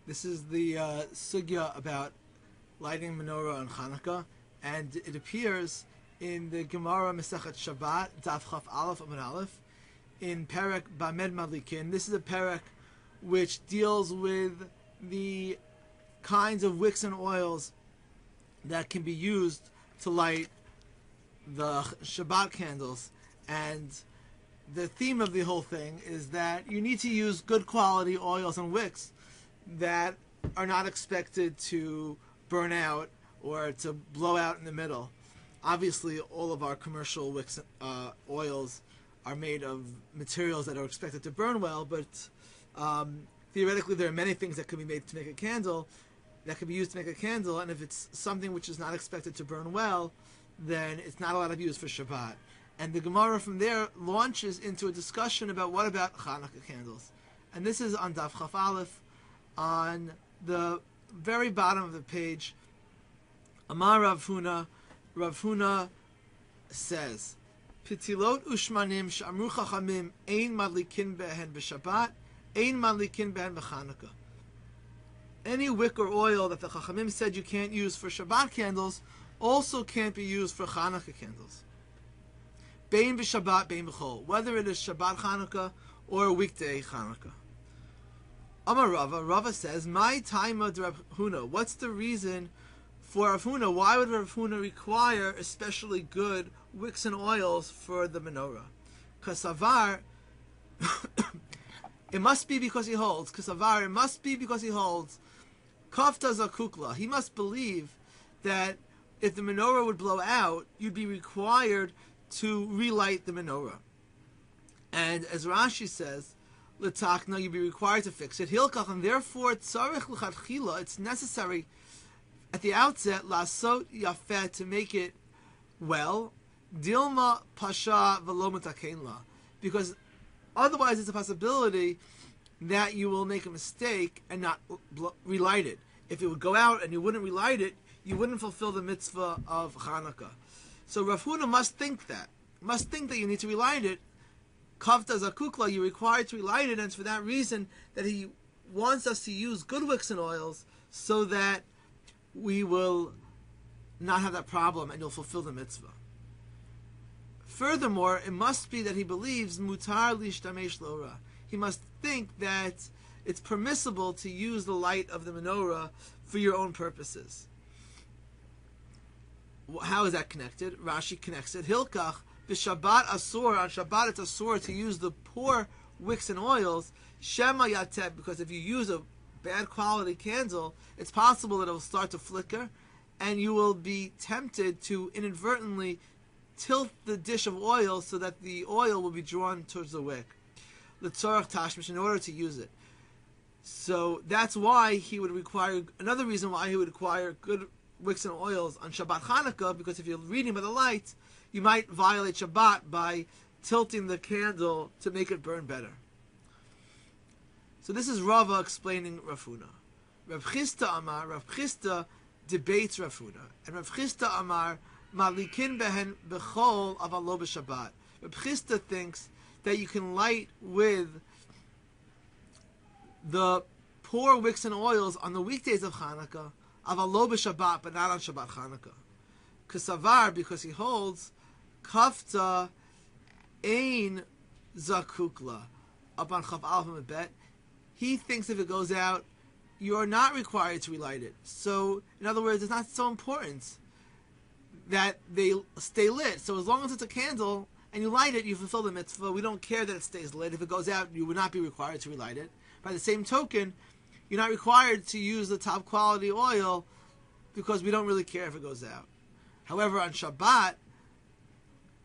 This is the sugya about lighting menorah on Chanukah, and it appears in the Gemara Masechet Shabbat daf chaf aleph amud aleph in Perek Bamed Madlikin. This is a Perek which deals with the kinds of wicks and oils that can be used to light the Shabbat candles, and the theme of the whole thing is that you need to use good quality oils and wicks that are not expected to burn out or to blow out in the middle. Obviously, all of our commercial wicks, oils are made of materials that are expected to burn well, but theoretically there are many things that can be made to make a candle, that can be used to make a candle, and if it's something which is not expected to burn well, then it's not allowed to be used for Shabbat. And the Gemara from there launches into a discussion about what about Chanukah candles. And this is on Daf Chaf Aleph, on the very bottom of the page. Amar Rav Huna says, Pitilot ushmanim sh'amru chachamim ein madlikin behen b'Shabbat, ein madlikin behen b'Chanukah. Any wick or oil that the Chachamim said you can't use for Shabbat candles also can't be used for Chanukah candles. Bein b'Shabbat, bein b'chol, whether it is Shabbat Chanukah or a weekday Chanukah. Amar Rava says, my time of Rav Huna. What's the reason for Rav Huna? Why would Rav Huna require especially good wicks and oils for the menorah? Kasavar, it must be because he holds. Kasavar, it must be because he holds. Kafta zakukla, he must believe that if the menorah would blow out, you'd be required to relight the menorah. And as Rashi says, L'takna, you'd be required to fix it. Hilkach, and therefore tzarich l'chadchila, it's necessary at the outset, lasot yafet, to make it well, dilma pasha v'lo mutakein la, because otherwise it's a possibility that you will make a mistake and not relight it. If it would go out and you wouldn't relight it, you wouldn't fulfill the mitzvah of Chanukah. So Rav Huna must think that you need to relight it. Kavta zakukla, you're required to relight it, and it's for that reason that he wants us to use good wicks and oils so that we will not have that problem and you'll fulfill the mitzvah. Furthermore, it must be that he believes mutar lishtamesh lora. He must think that it's permissible to use the light of the menorah for your own purposes. How is that connected? Rashi connects it. Hilkach, b'Shabbat asur, on Shabbat it's asur to use the poor wicks and oils, shema yatet, because if you use a bad quality candle, it's possible that it will start to flicker, and you will be tempted to inadvertently tilt the dish of oil so that the oil will be drawn towards the wick. L'tzorach tashmish, in order to use it. So that's why he would require, another reason why he would require good wicks and oils on Shabbat Chanukah, because if you're reading by the light, you might violate Shabbat by tilting the candle to make it burn better. So this is Rava explaining Rav Huna. Rav Chisda Amar, Rav Chisda debates Rav Huna, and Rav Chisda Amar, Malikin behen bechol aval lo b'Shabbat. Rav Chisda thinks that you can light with the poor wicks and oils on the weekdays of Chanukah, aval lo b'Shabbat, but not on Shabbat Chanukah. Kasavar, because he holds, kafta ein zakukla, up on Chaf Aleph and Bet, he thinks if it goes out, you are not required to relight it. So, in other words, it's not so important that they stay lit. So as long as it's a candle and you light it, you fulfill the mitzvah. We don't care that it stays lit. If it goes out, you would not be required to relight it. By the same token, you're not required to use the top quality oil because we don't really care if it goes out. However, on Shabbat,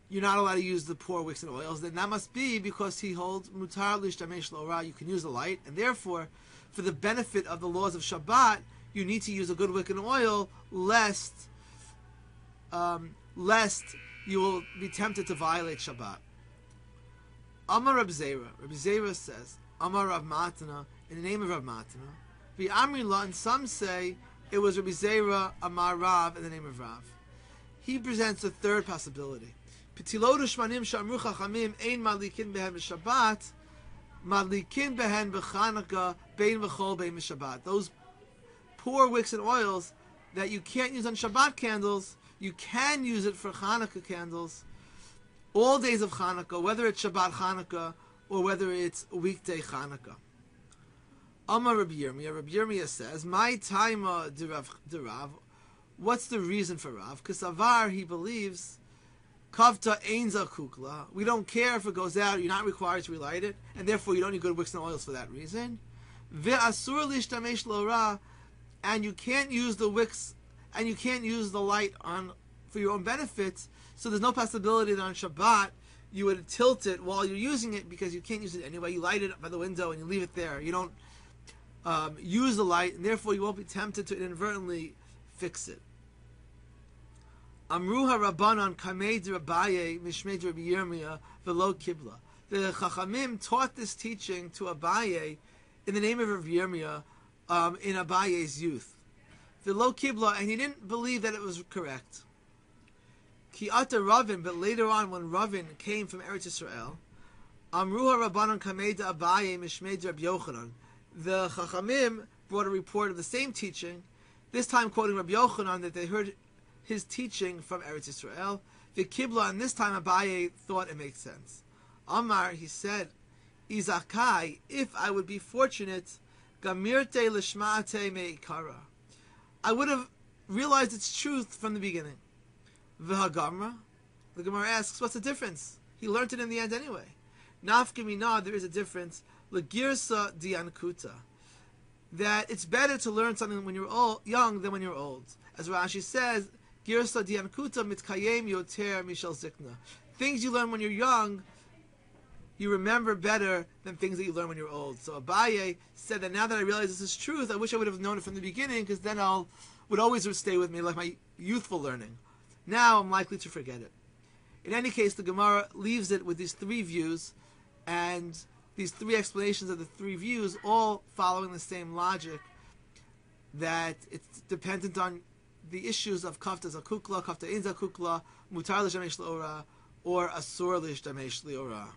you're not allowed to use the poor wicks and oils. Then that must be because he holds mutar lishtamesh lora, you can use the light, and therefore, for the benefit of the laws of Shabbat, you need to use a good wick and oil, lest you will be tempted to violate Shabbat. Amar Rab Zera. Rab Zera says, Amar Rav Matana, in the name of Rav Matana. V'amrila, and some say it was Rabbi Zera Amar Rav in the name of Rav. He presents a third possibility. Pitilot ushmanim sh'amru chachamim ein malikin behem b'Shabbat, Madlikin behen b'Chanukah bein v'chol bein b'Shabbat. Those poor wicks and oils that you can't use on Shabbat candles, you can use it for Chanukah candles. All days of Chanukah, whether it's Shabbat Chanukah or whether it's weekday Chanukah. Amar Rabbi Yirmiyah says, "My time derav." What's the reason for Rav? Because Avar, he believes, Kavta einza kukla. We don't care if it goes out. You're not required to relight it, and therefore you don't need good wicks and oils for that reason. Ve'asur lishtamesh lo, and you can't use the wicks and you can't use the light on for your own benefit. So there's no possibility that on Shabbat you would tilt it while you're using it, because you can't use it anyway. You light it by the window and you leave it there. You don't use the light, and therefore you won't be tempted to inadvertently fix it. Amruha Rabbanan Kamed Rabbaye Mishmed Rabbi Yirmiyah Velo Kibla. The Chachamim taught this teaching to Abaye in the name of Rabbi Yirmiyah in Abaye's youth. Velo Kibla, and he didn't believe that it was correct. Ki Ata Ravin, but later on when Ravin came from Eretz Yisrael, Amruha Rabbanan Kamed Abaye Mishmed Rabbi Yochanan. The Chachamim brought a report of the same teaching, this time quoting Rabbi Yochanan, that they heard his teaching from Eretz Yisrael. The Kibla, and this time Abaye thought it makes sense. Amar, he said, Izakai, if I would be fortunate, Gamirte Lishmaate Meikara, I would have realized its truth from the beginning. V'hagamra, the Gemara asks, what's the difference? He learned it in the end anyway. Nafkamina, there is a difference. Legirsa diankuta, that it's better to learn something when you're young than when you're old. As Rashi says, Girsa diankuta mitkayem yoter mishal zikna. Things you learn when you're young, you remember better than things that you learn when you're old. So Abaye said that now that I realize this is truth, I wish I would have known it from the beginning, because then would always stay with me like my youthful learning. Now I'm likely to forget it. In any case, the Gemara leaves it with these three views, and these three explanations of the three views, all following the same logic, that it's dependent on the issues of kafta zakukla, kafta in zakukla, mutar l'shtamesh le'ora, or asur l'shtamesh le'ora.